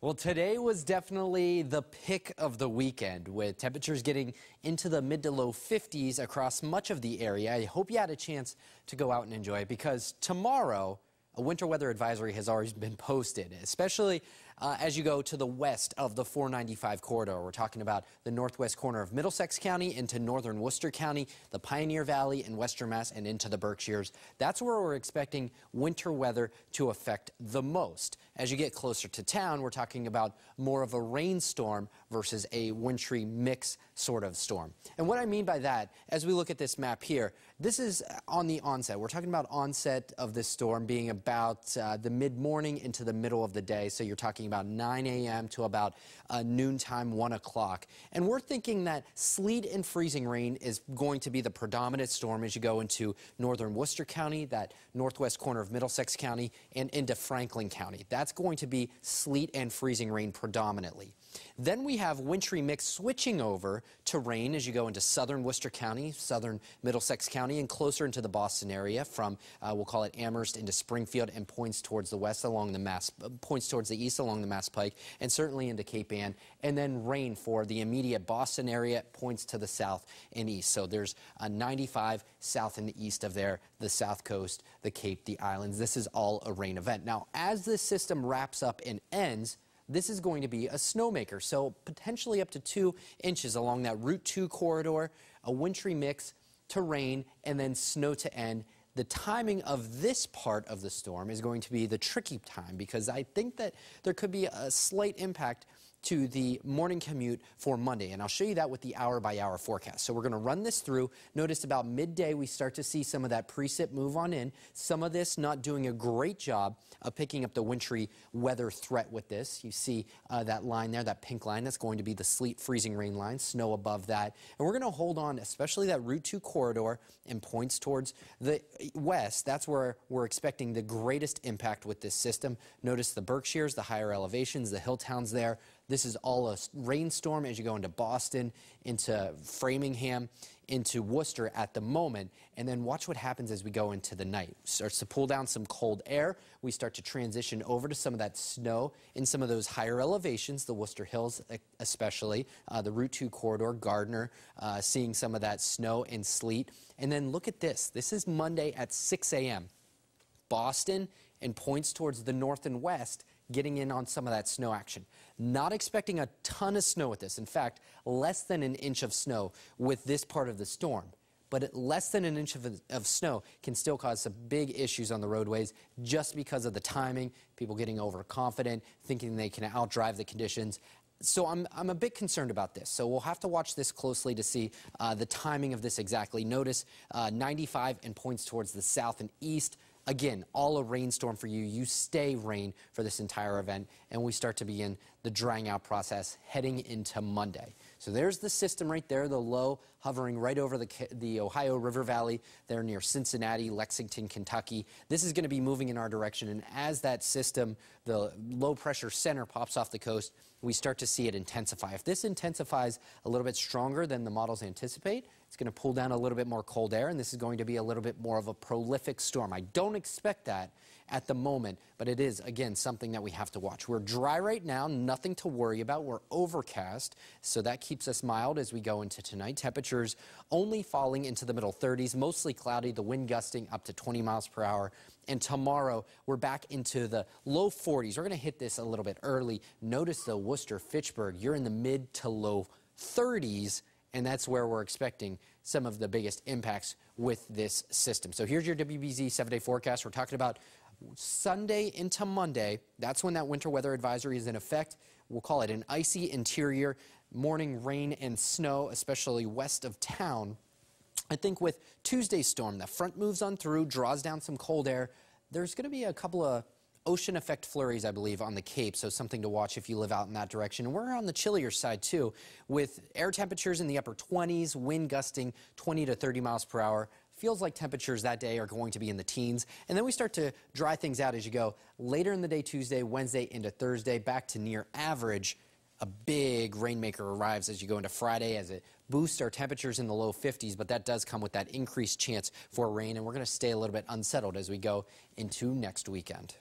Well, today was definitely the pick of the weekend, with temperatures getting into the mid to low 50s across much of the area. I hope you had a chance to go out and enjoy it, because tomorrow a winter weather advisory has already been posted, especially as you go to the west of the 495 corridor. We're talking about the northwest corner of Middlesex County into northern Worcester County, the Pioneer Valley in western Mass, and into the Berkshires. That's where we're expecting winter weather to affect the most. As you get closer to town, we're talking about more of a rainstorm versus a wintry mix sort of storm. And what I mean by that, as we look at this map here, this is on the onset. We're talking about onset of this storm being about the mid-morning into the middle of the day. So you're talking about 9 a.m. to about noontime, 1 o'clock. And we're thinking that sleet and freezing rain is going to be the predominant storm as you go into northern Worcester County, that northwest corner of Middlesex County, and into Franklin County. That's going to be sleet and freezing rain predominantly. Then we have wintry mix switching over to rain as you go into southern Worcester County, southern Middlesex County, and closer into the Boston area from, we'll call it Amherst into Springfield, and points towards the west along the Mass, points towards the east along the Mass Pike, and certainly into Cape Ann. And then rain for the immediate Boston area, points to the south and east. So there's a 95 south and east of there, the south coast, the Cape, the islands. This is all a rain event. Now, as this system wraps up and ends, this is going to be a snowmaker, so potentially up to 2 inches along that Route 2 corridor, a wintry mix to rain, and then snow to end. The timing of this part of the storm is going to be the tricky time, because I think that there could be a slight impact to the morning commute for Monday, and I'll show you that with the hour-by-hour forecast. So we're going to run this through. Notice about midday we start to see some of that precip move on in. Some of this not doing a great job of picking up the wintry weather threat with this. You see that line there, that pink line, that's going to be the sleet, freezing rain line, snow above that. And we're going to hold on, especially that Route 2 corridor and points towards the west. That's where we're expecting the greatest impact with this system. Notice the Berkshires, the higher elevations, the hill towns there. This is all a rainstorm as you go into Boston, into Framingham, into Worcester at the moment. And then watch what happens as we go into the night. Starts to pull down some cold air. We start to transition over to some of that snow in some of those higher elevations, the Worcester Hills especially, the Route 2 corridor, Gardner, seeing some of that snow and sleet. And then look at this. This is Monday at 6 a.m. Boston and points towards the north and west, getting in on some of that snow action. Not expecting a ton of snow with this. In fact, less than an inch of snow with this part of the storm. But less than an inch of snow can still cause some big issues on the roadways just because of the timing, people getting overconfident, thinking they can outdrive the conditions. So I'm a bit concerned about this. So we'll have to watch this closely to see the timing of this exactly. Notice 95 and points towards the south and east. Again, all a rainstorm for you. You stay rain for this entire event, and we start to begin the drying out process heading into Monday. So there's the system right there, the low hovering right over the Ohio River Valley there near Cincinnati, Lexington, Kentucky. This is going to be moving in our direction, and as that system, the low pressure center, pops off the coast, we start to see it intensify. If this intensifies a little bit stronger than the models anticipate, it's going to pull down a little bit more cold air, and this is going to be a little bit more of a prolific storm. I don't expect that at the moment, but it is, again, something that we have to watch. We're dry right now, nothing to worry about. We're overcast, so that keeps us mild as we go into tonight. Temperatures only falling into the middle 30s, mostly cloudy, the wind gusting up to 20 miles per hour. And tomorrow, we're back into the low 40s. We're going to hit this a little bit early. Notice, though, Worcester, Fitchburg, you're in the mid to low 30s. And that's where we're expecting some of the biggest impacts with this system. So here's your WBZ 7-day forecast. We're talking about Sunday into Monday. That's when that winter weather advisory is in effect. We'll call it an icy interior, morning rain and snow, especially west of town. I think with Tuesday's storm, the front moves on through, draws down some cold air. There's going to be a couple of ocean effect flurries, I believe, on the Cape, so something to watch if you live out in that direction. And we're on the chillier side, too, with air temperatures in the upper 20s, wind gusting 20 to 30 miles per hour. Feels like temperatures that day are going to be in the teens. And then we start to dry things out as you go later in the day, Tuesday, Wednesday into Thursday, back to near average. A big rainmaker arrives as you go into Friday, as it boosts our temperatures in the low 50s, but that does come with that increased chance for rain, and we're going to stay a little bit unsettled as we go into next weekend.